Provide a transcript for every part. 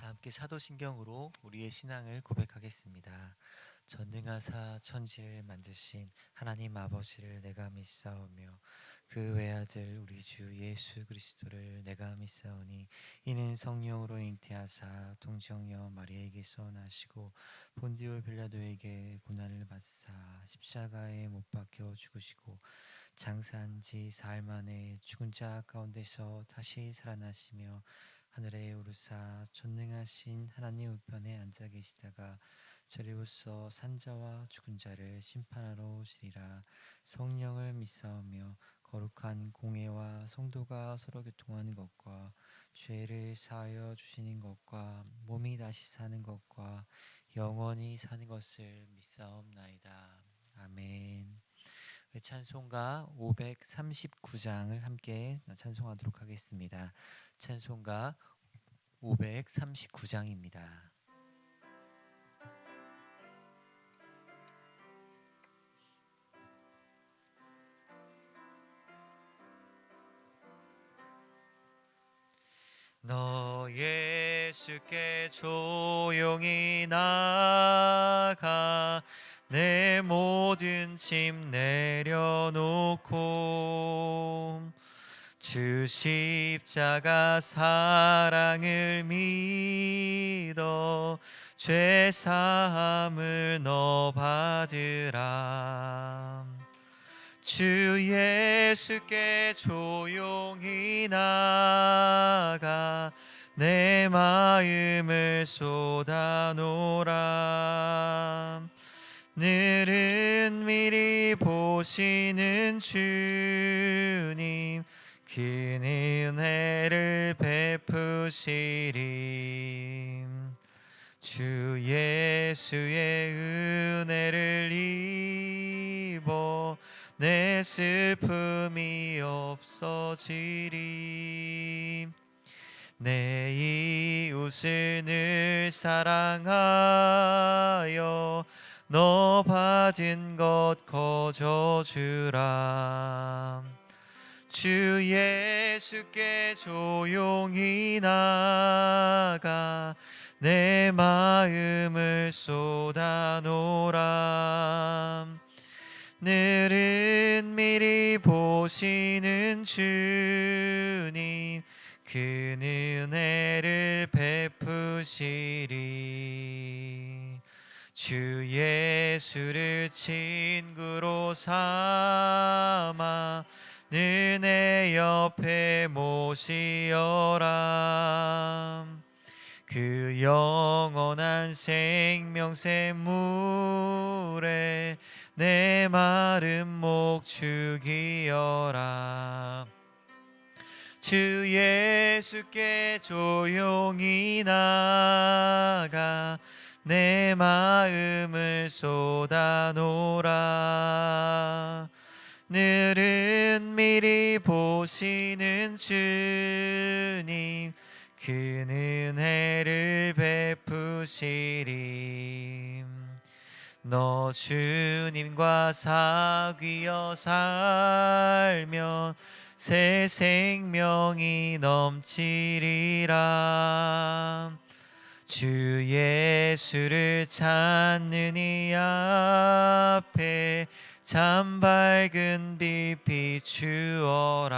함께 사도신경으로 우리의 신앙을 고백하겠습니다. 전능하사 천지를 만드신 하나님 아버지를 내가 믿사오며 그 외아들 우리 주 예수 그리스도를 내가 믿사오니 이는 성령으로 잉태하사 동정녀 마리아에게서 나시고 본디오 빌라도에게 고난을 받사 십자가에 못 박혀 죽으시고 장사한 지 사흘 만에 죽은 자 가운데서 다시 살아나시며 하늘에 오르사 전능하신 하나님 우편에 앉아 계시다가 저리로서 산자와 죽은 자를 심판하러 오시리라. 성령을 믿사오며 거룩한 공회와 성도가 서로 교통하는 것과 죄를 사하여 주시는 것과 몸이 다시 사는 것과 영원히 사는 것을 믿사옵나이다. 아멘. 찬송가 539장을 함께 찬송하도록 하겠습니다. 찬송가 539장입니다. 너 예수께 조용히 나가 내 모든 짐 내려놓고 주 십자가 사랑을 믿어 죄 사함을 너 받으라. 주 예수께 조용히 나가 내 마음을 쏟아놓으라. 늘은 미리 보시는 주님 그 은혜를 베푸시리. 주 예수의 은혜를 입어 내 슬픔이 없어지리. 내 이웃을 늘 사랑하여 너 받은 것 거저 주라. 주 예수께 조용히 나가 내 마음을 쏟아놓으라. 늘은 미리 보시는 주님 그 은혜를 베푸시리. 주 예수를 친구로 삼아 늘 내 옆에 모시어라. 그 영원한 생명샘 물에 내 마른 목 죽이어라. 주 예수께 조용히 나가 내 마음을 쏟아놓으라. 늘은 미리 보시는 주님 그 은혜를 베푸시리. 너 주님과 사귀어 살면 새 생명이 넘치리라. 주 예수를 찾는 이 앞에 참 밝은 빛 비추어라.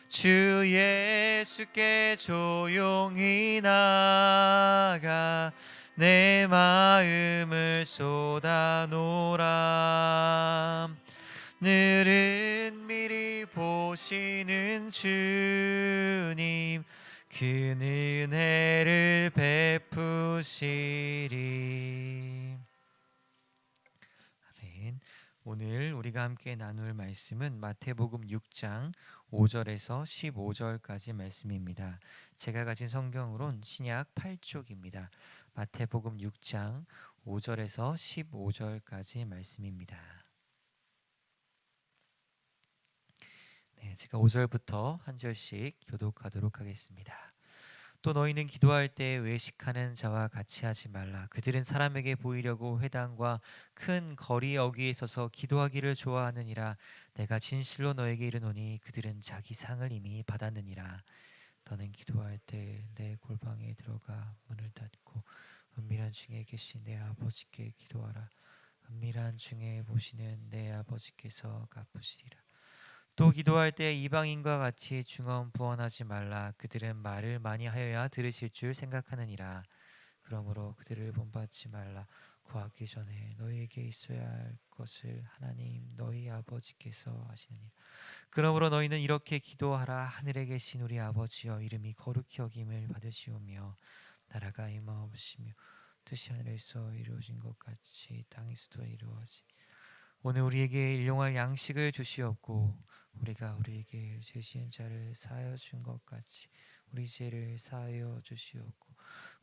주 예수께 조용히 나가 내 마음을 쏟아놓으라. 늘은 미리 보시는 주님 그 은혜를 베푸시리. 아멘. 오늘 우리가 함께 나눌 말씀은 마태복음 6장 5절에서 15절까지 말씀입니다. 제가 가진 성경으론 신약 8쪽입니다. 마태복음 6장 5절에서 15절까지 말씀입니다. 네, 제가 5절부터 한 절씩 교독하도록 하겠습니다. 또 너희는 기도할 때 외식하는 자와 같이 하지 말라. 그들은 사람에게 보이려고 회당과 큰 거리 어귀에 서서 기도하기를 좋아하느니라. 내가 진실로 너에게 이르노니 그들은 자기 상을 이미 받았느니라. 나는 기도할 때 내 골방에 들어가 문을 닫고 은밀한 중에 계신 내 아버지께 기도하라. 은밀한 중에 보시는 내 아버지께서 갚으시리라. 또 기도할 때 이방인과 같이 중언부언하지 말라. 그들은 말을 많이 하여야 들으실 줄 생각하느니라. 그러므로 그들을 본받지 말라. 구하기 전에 너희에게 있어야 할 것을 하나님 너희 아버지께서 하시느니라. 그러므로 너희는 이렇게 기도하라. 하늘에 계신 우리 아버지여, 이름이 거룩히 여김을 받으시오며 나라가 임하옵시며 뜻이 하늘에서 이루어진 것 같이 땅에서도 이루어지. 오늘 우리에게 일용할 양식을 주시옵고 우리가 우리에게 죄 지은 자를 사하여 준 것 같이 우리 죄를 사하여 주시옵고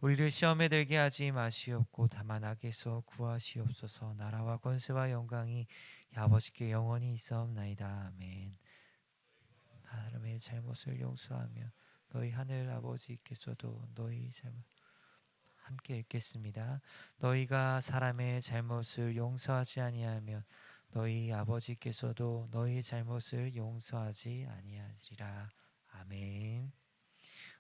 우리를 시험에 들게 하지 마시옵고 다만 악에서 구하시옵소서. 나라와 권세와 영광이 아버지께 영원히 있사옵나이다. 아멘. 사람의 잘못을 용서하며 너희 하늘 아버지께서도 너희 잘못 함께 읽겠습니다. 너희가 사람의 잘못을 용서하지 아니하면 너희 아버지께서도 너희 잘못을 용서하지 아니하리라. 아멘.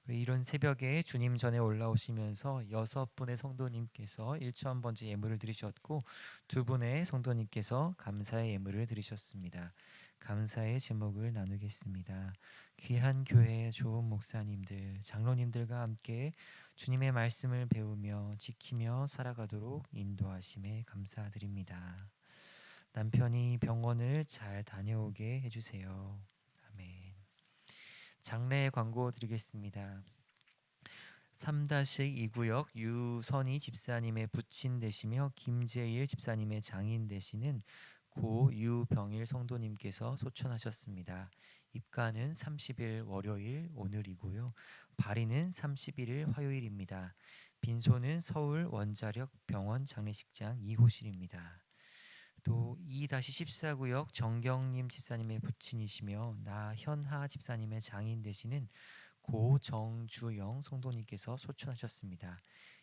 우리 이런 새벽에 주님 전에 올라오시면서 6분의 성도님께서 1,000번째 예물을 드리셨고 2분의 성도님께서 감사의 예물을 드리셨습니다. 감사의 제목을 나누겠습니다. 귀한 교회 좋은 목사님들, 장로님들과 함께 주님의 말씀을 배우며 지키며 살아가도록 인도하심에 감사드립니다. 남편이 병원을 잘 다녀오게 해주세요. 아멘. 장례 광고 드리겠습니다. 3-2구역 유선희 집사님의 부친 되시며 김재일 집사님의 장인 되시는 고 유병일 성도님께서 소천하셨습니다. 입가는 30일 월요일 오늘이고요. 발인은 31일 화요일입니다. 빈소는 서울 원자력 병원 장례식장 2호실입니다. 또 2-14구역 정경님 집사님의 부친이시며 나현하 집사님의 장인 되시는 고 정주영 성도님께서 소천하셨습니다.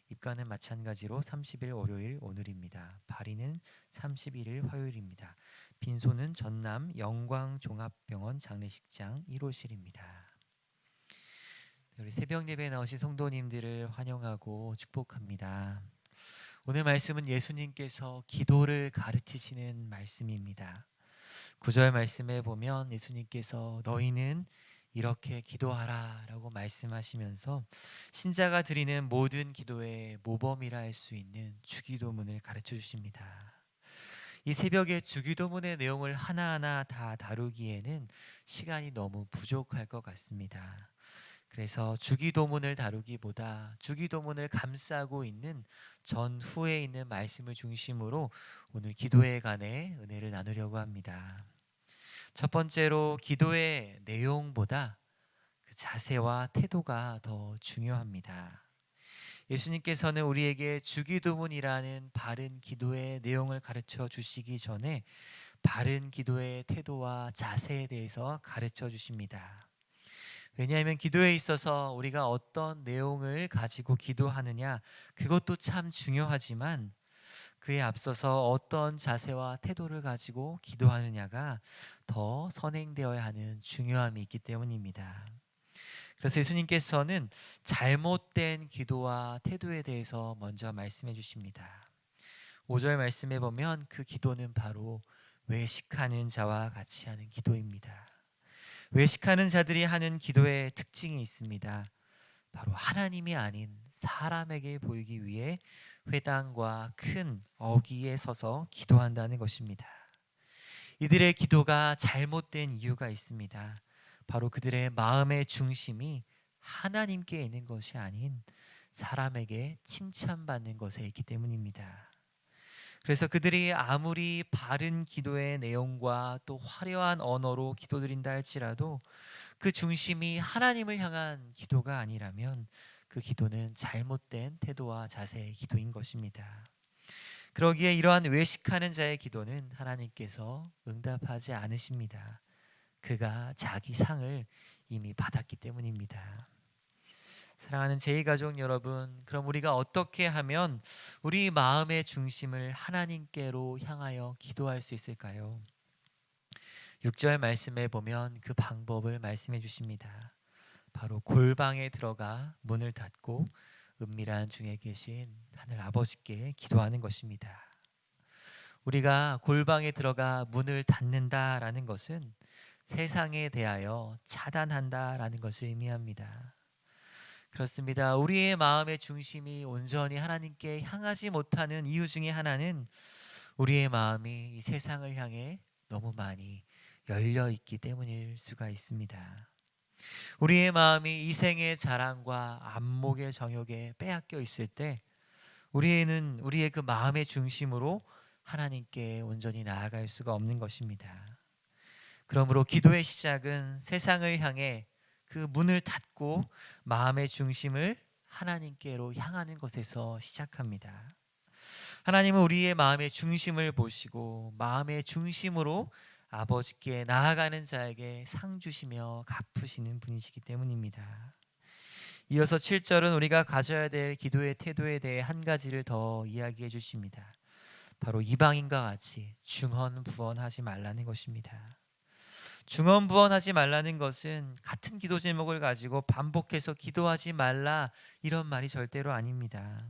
입가는 마찬가지로 30일 월요일 오늘입니다. 발인은 31일 화요일입니다. 빈소는 전남 영광종합병원 장례식장 1호실입니다. 우리 새벽 예배에 나오신 성도님들을 환영하고 축복합니다. 오늘 말씀은 예수님께서 기도를 가르치시는 말씀입니다. 9절 말씀에 보면 예수님께서 너희는 이렇게 기도하라 라고 말씀하시면서 신자가 드리는 모든 기도의 모범이라 할 수 있는 주기도문을 가르쳐 주십니다. 이 새벽에 주기도문의 내용을 하나하나 다 다루기에는 시간이 너무 부족할 것 같습니다. 그래서 주기도문을 다루기보다 주기도문을 감싸고 있는 전후에 있는 말씀을 중심으로 오늘 기도에 관해 은혜를 나누려고 합니다. 첫 번째로 기도의 내용보다 그 자세와 태도가 더 중요합니다. 예수님께서는 우리에게 주기도문이라는 바른 기도의 내용을 가르쳐 주시기 전에 바른 기도의 태도와 자세에 대해서 가르쳐 주십니다. 왜냐하면 기도에 있어서 우리가 어떤 내용을 가지고 기도하느냐 그것도 참 중요하지만 그에 앞서서 어떤 자세와 태도를 가지고 기도하느냐가 더 선행되어야 하는 중요함이 있기 때문입니다. 그래서 예수님께서는 잘못된 기도와 태도에 대해서 먼저 말씀해 주십니다. 5절 말씀에 보면 그 기도는 바로 외식하는 자와 같이 하는 기도입니다. 외식하는 자들이 하는 기도의 특징이 있습니다. 바로 하나님이 아닌 사람에게 보이기 위해 회당과 큰 어귀에 서서 기도한다는 것입니다. 이들의 기도가 잘못된 이유가 있습니다. 바로 그들의 마음의 중심이 하나님께 있는 것이 아닌 사람에게 칭찬받는 것에 있기 때문입니다. 그래서 그들이 아무리 바른 기도의 내용과 또 화려한 언어로 기도드린다 할지라도 그 중심이 하나님을 향한 기도가 아니라면 그 기도는 잘못된 태도와 자세의 기도인 것입니다. 그러기에 이러한 외식하는 자의 기도는 하나님께서 응답하지 않으십니다. 그가 자기 상을 이미 받았기 때문입니다. 사랑하는 제2가족 여러분, 그럼 우리가 어떻게 하면 우리 마음의 중심을 하나님께로 향하여 기도할 수 있을까요? 6절 말씀에 보면 그 방법을 말씀해 주십니다. 바로 골방에 들어가 문을 닫고 은밀한 중에 계신 하늘 아버지께 기도하는 것입니다. 우리가 골방에 들어가 문을 닫는다라는 것은 세상에 대하여 차단한다라는 것을 의미합니다. 그렇습니다. 우리의 마음의 중심이 온전히 하나님께 향하지 못하는 이유 중에 하나는 우리의 마음이 이 세상을 향해 너무 많이 열려 있기 때문일 수가 있습니다. 우리의 마음이 이생의 자랑과 안목의 정욕에 빼앗겨 있을 때 우리의 그 마음의 중심으로 하나님께 온전히 나아갈 수가 없는 것입니다. 그러므로 기도의 시작은 세상을 향해 그 문을 닫고 마음의 중심을 하나님께로 향하는 것에서 시작합니다. 하나님은 우리의 마음의 중심을 보시고 마음의 중심으로 아버지께 나아가는 자에게 상 주시며 갚으시는 분이시기 때문입니다. 이어서 7절은 우리가 가져야 될 기도의 태도에 대해 한 가지를 더 이야기해 주십니다. 바로 이방인과 같이 중언부언하지 말라는 것입니다. 중언부언하지 말라는 것은 같은 기도 제목을 가지고 반복해서 기도하지 말라 이런 말이 절대로 아닙니다.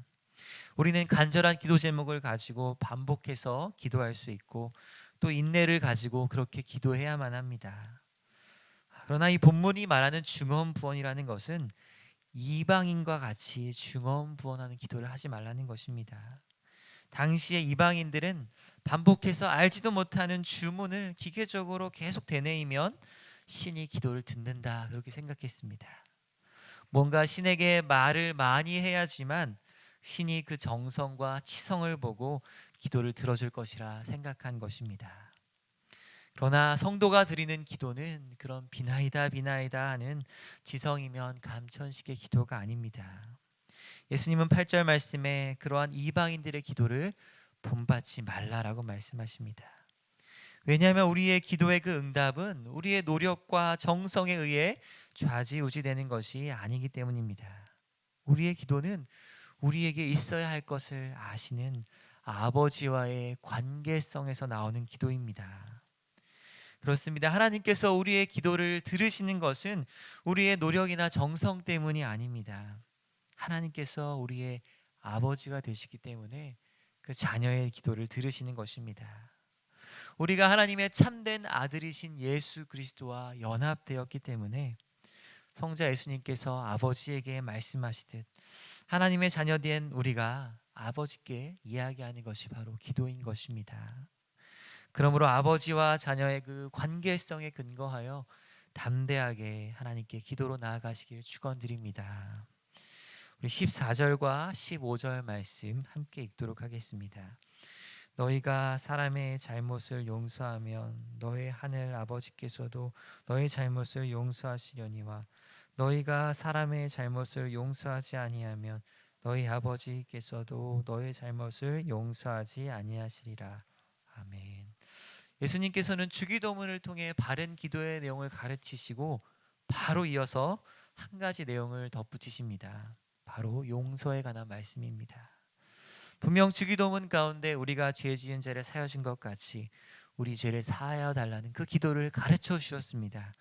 우리는 간절한 기도 제목을 가지고 반복해서 기도할 수 있고 또 인내를 가지고 그렇게 기도해야만 합니다. 그러나 이 본문이 말하는 중언부언이라는 것은 이방인과 같이 중언부언하는 기도를 하지 말라는 것입니다. 당시의 이방인들은 반복해서 알지도 못하는 주문을 기계적으로 계속 되뇌이면 신이 기도를 듣는다 그렇게 생각했습니다. 뭔가 신에게 말을 많이 해야지만 신이 그 정성과 치성을 보고 기도를 들어줄 것이라 생각한 것입니다. 그러나 성도가 드리는 기도는 그런 비나이다 비나이다 하는 지성이면 감천식의 기도가 아닙니다. 예수님은 8절 말씀에 그러한 이방인들의 기도를 본받지 말라라고 말씀하십니다. 왜냐하면 우리의 기도의 그 응답은 우리의 노력과 정성에 의해 좌지우지되는 것이 아니기 때문입니다. 우리의 기도는 우리에게 있어야 할 것을 아시는 아버지와의 관계성에서 나오는 기도입니다. 그렇습니다. 하나님께서 우리의 기도를 들으시는 것은 우리의 노력이나 정성 때문이 아닙니다. 하나님께서 우리의 아버지가 되시기 때문에 그 자녀의 기도를 들으시는 것입니다. 우리가 하나님의 참된 아들이신 예수 그리스도와 연합되었기 때문에 성자 예수님께서 아버지에게 말씀하시듯 하나님의 자녀된 우리가 아버지께 이야기하는 것이 바로 기도인 것입니다. 그러므로 아버지와 자녀의 그 관계성에 근거하여 담대하게 하나님께 기도로 나아가시길 축원드립니다. 우리 14절과 15절 말씀 함께 읽도록 하겠습니다. 너희가 사람의 잘못을 용서하면 너희 하늘 아버지께서도 너희 잘못을 용서하시려니와 너희가 사람의 잘못을 용서하지 아니하면 너희 아버지께서도 너희 잘못을 용서하지 아니하시리라. 아멘. 예수님께서는 주기도문을 통해 바른 기도의 내용을 가르치시고 바로 이어서 한 가지 내용을 덧붙이십니다. 바로 용서에 관한 말씀입니다. 분명 주기도문 가운데 우리가 죄 지은 자를 사여 준 것 같이 우리 죄를 사하여 달라는 그 기도를 가르쳐 주셨습니다.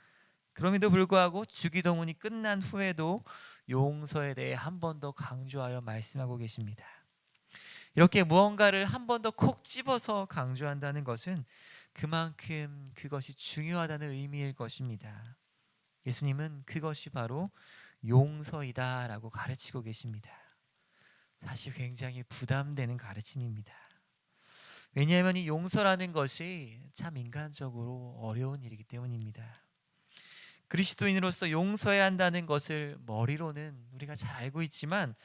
그럼에도 불구하고 주기도문이 끝난 후에도 용서에 대해 한 번 더 강조하여 말씀하고 계십니다. 이렇게 무언가를 한 번 더 콕 집어서 강조한다는 것은 그만큼 그것이 중요하다는 의미일 것입니다. 예수님은 그것이 바로 용서이다라고 가르치고 계십니다. 사실 굉장히 부담되는 가르침입니다. 왜냐하면 이 용서라는 것이 참 인간적으로 어려운 일이기 때문입니다. 그리스도인으로서 용서해야 한다는 것을 머리로는 우리가 잘 알고 있지만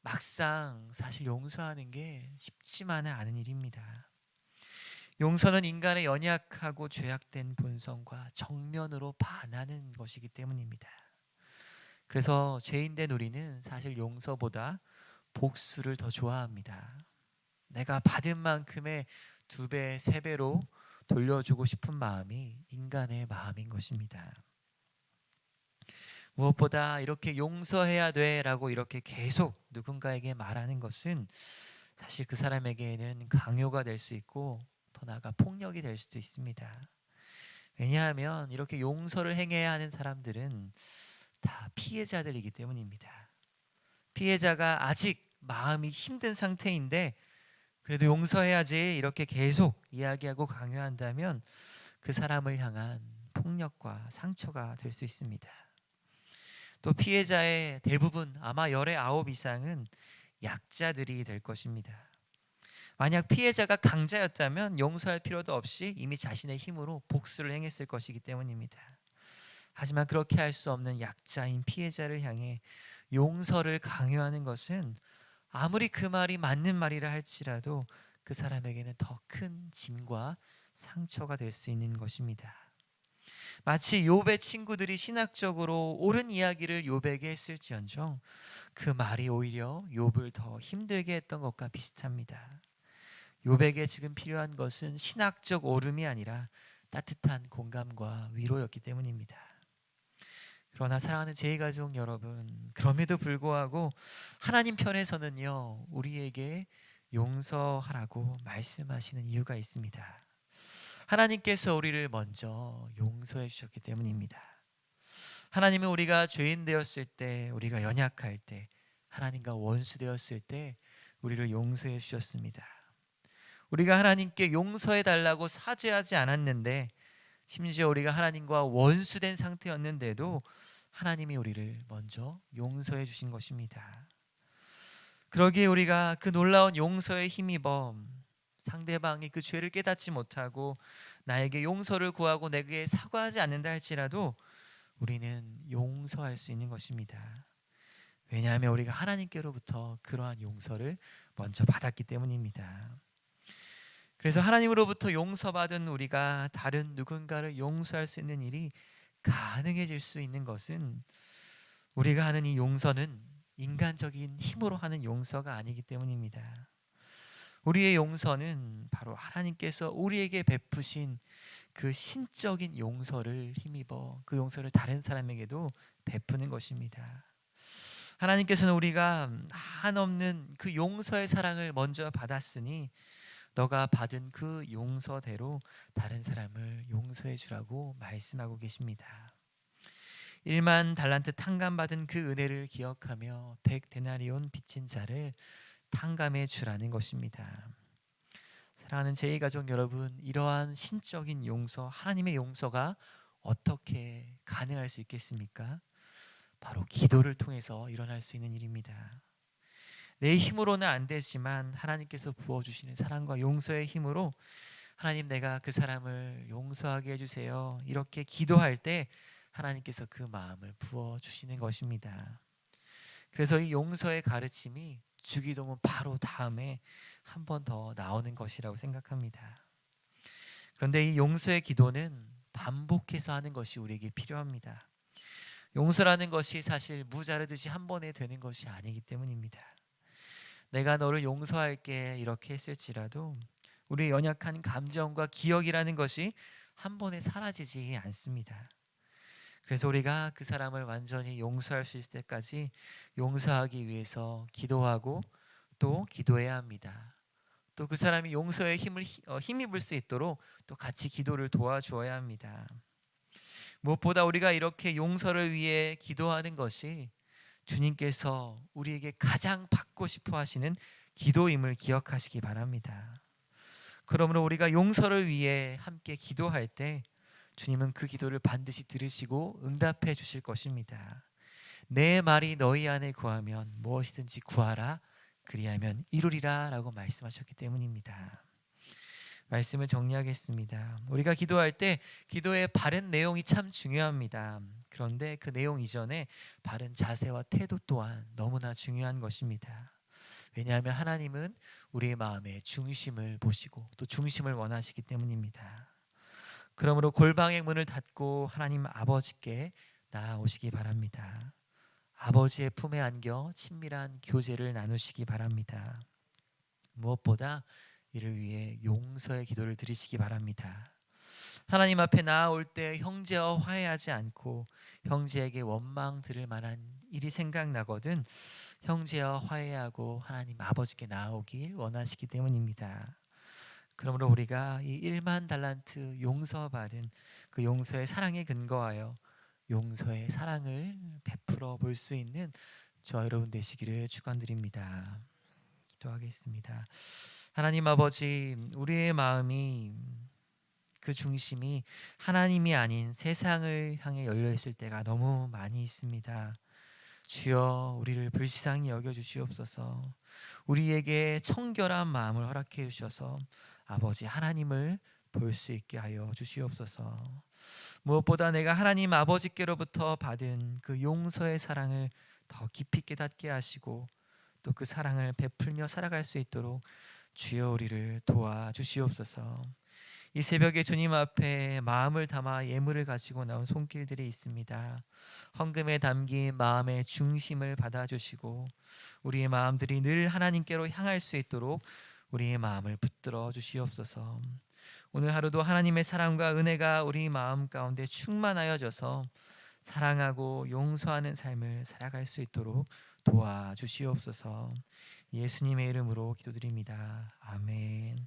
막상 사실 용서하는 게 쉽지만은 않은 일입니다. 용서는 인간의 연약하고 죄악된 본성과 정면으로 반하는 것이기 때문입니다. 그래서 죄인된 우리는 사실 용서보다 복수를 더 좋아합니다. 내가 받은 만큼의 2배, 3배로 돌려주고 싶은 마음이 인간의 마음인 것입니다. 무엇보다 이렇게 용서해야 돼라고 이렇게 계속 누군가에게 말하는 것은 사실 그 사람에게는 강요가 될 수 있고 더 나아가 폭력이 될 수도 있습니다. 왜냐하면 이렇게 용서를 행해야 하는 사람들은 다 피해자들이기 때문입니다. 피해자가 아직 마음이 힘든 상태인데 그래도 용서해야지 이렇게 계속 이야기하고 강요한다면 그 사람을 향한 폭력과 상처가 될 수 있습니다. 또 피해자의 대부분 아마 열의 9 이상은 약자들이 될 것입니다. 만약 피해자가 강자였다면 용서할 필요도 없이 이미 자신의 힘으로 복수를 행했을 것이기 때문입니다. 하지만 그렇게 할 수 없는 약자인 피해자를 향해 용서를 강요하는 것은 아무리 그 말이 맞는 말이라 할지라도 그 사람에게는 더 큰 짐과 상처가 될 수 있는 것입니다. 마치 욥의 친구들이 신학적으로 옳은 이야기를 욥에게 했을지언정 그 말이 오히려 욥을 더 힘들게 했던 것과 비슷합니다. 욥에게 지금 필요한 것은 신학적 옳음이 아니라 따뜻한 공감과 위로였기 때문입니다. 그러나 사랑하는 제2가족 여러분, 그럼에도 불구하고 하나님 편에서는요, 우리에게 용서하라고 말씀하시는 이유가 있습니다. 하나님께서 우리를 먼저 용서해 주셨기 때문입니다. 하나님은 우리가 죄인 되었을 때, 우리가 연약할 때, 하나님과 원수 되었을 때 우리를 용서해 주셨습니다. 우리가 하나님께 용서해 달라고 사죄하지 않았는데, 심지어 우리가 하나님과 원수된 상태였는데도 하나님이 우리를 먼저 용서해 주신 것입니다. 그러기에 우리가 그 놀라운 용서에 힘입어 상대방이 그 죄를 깨닫지 못하고 나에게 용서를 구하고 내게 사과하지 않는다 할지라도 우리는 용서할 수 있는 것입니다. 왜냐하면 우리가 하나님께로부터 그러한 용서를 먼저 받았기 때문입니다. 그래서 하나님으로부터 용서받은 우리가 다른 누군가를 용서할 수 있는 일이 가능해질 수 있는 것은 우리가 하는 이 용서는 인간적인 힘으로 하는 용서가 아니기 때문입니다. 우리의 용서는 바로 하나님께서 우리에게 베푸신 그 신적인 용서를 힘입어 그 용서를 다른 사람에게도 베푸는 것입니다. 하나님께서는 우리가 한없는 그 용서의 사랑을 먼저 받았으니 너가 받은 그 용서대로 다른 사람을 용서해 주라고 말씀하고 계십니다. 1만 달란트 탕감받은 그 은혜를 기억하며 100데나리온 빚진 자를 탕감해 주라는 것입니다. 사랑하는 제2가족 여러분, 이러한 신적인 용서, 하나님의 용서가 어떻게 가능할 수 있겠습니까? 바로 기도를 통해서 일어날 수 있는 일입니다. 내 힘으로는 안 되지만 하나님께서 부어주시는 사랑과 용서의 힘으로 하나님, 내가 그 사람을 용서하게 해주세요, 이렇게 기도할 때 하나님께서 그 마음을 부어주시는 것입니다. 그래서 이 용서의 가르침이 주기도문 바로 다음에 한 번 더 나오는 것이라고 생각합니다. 그런데 이 용서의 기도는 반복해서 하는 것이 우리에게 필요합니다. 용서라는 것이 사실 무자르듯이 한 번에 되는 것이 아니기 때문입니다. 내가 너를 용서할게 이렇게 했을지라도 우리의 연약한 감정과 기억이라는 것이 한 번에 사라지지 않습니다. 그래서 우리가 그 사람을 완전히 용서할 수 있을 때까지 용서하기 위해서 기도하고 또 기도해야 합니다. 또 그 사람이 용서의 힘입을 수 있도록 또 같이 기도를 도와주어야 합니다. 무엇보다 우리가 이렇게 용서를 위해 기도하는 것이 주님께서 우리에게 가장 받고 싶어 하시는 기도임을 기억하시기 바랍니다. 그러므로 우리가 용서를 위해 함께 기도할 때 주님은 그 기도를 반드시 들으시고 응답해 주실 것입니다. 내 말이 너희 안에 구하면 무엇이든지 구하라, 그리하면 이루리라 라고 말씀하셨기 때문입니다. 말씀을 정리하겠습니다. 우리가 기도할 때 기도의 바른 내용이 참 중요합니다. 그런데 그 내용 이전에 바른 자세와 태도 또한 너무나 중요한 것입니다. 왜냐하면 하나님은 우리의 마음의 중심을 보시고 또 중심을 원하시기 때문입니다. 그러므로 골방의 문을 닫고 하나님 아버지께 나아오시기 바랍니다. 아버지의 품에 안겨 친밀한 교제를 나누시기 바랍니다. 무엇보다 이를 위해 용서의 기도를 드리시기 바랍니다. 하나님 앞에 나아올 때 형제와 화해하지 않고 형제에게 원망 들을 만한 일이 생각나거든 형제와 화해하고 하나님 아버지께 나아오길 원하시기 때문입니다. 그러므로 우리가 이 1만 달란트 용서받은 그 용서의 사랑에 근거하여 용서의 사랑을 베풀어 볼 수 있는 저와 여러분 되시기를 축원드립니다. 기도하겠습니다. 하나님 아버지, 우리의 마음이 그 중심이 하나님이 아닌 세상을 향해 열려 있을 때가 너무 많이 있습니다. 주여, 우리를 불쌍히 여겨 주시옵소서. 우리에게 청결한 마음을 허락해 주셔서 아버지 하나님을 볼 수 있게 하여 주시옵소서. 무엇보다 내가 하나님 아버지께로부터 받은 그 용서의 사랑을 더 깊이 깨닫게 하시고 또 그 사랑을 베풀며 살아갈 수 있도록 주여 우리를 도와 주시옵소서. 이 새벽에 주님 앞에 마음을 담아 예물을 가지고 나온 손길들이 있습니다. 헌금에 담긴 마음의 중심을 받아주시고 우리의 마음들이 늘 하나님께로 향할 수 있도록 우리의 마음을 붙들어 주시옵소서. 오늘 하루도 하나님의 사랑과 은혜가 우리 마음 가운데 충만하여져서 사랑하고 용서하는 삶을 살아갈 수 있도록 도와주시옵소서. 예수님의 이름으로 기도드립니다. 아멘.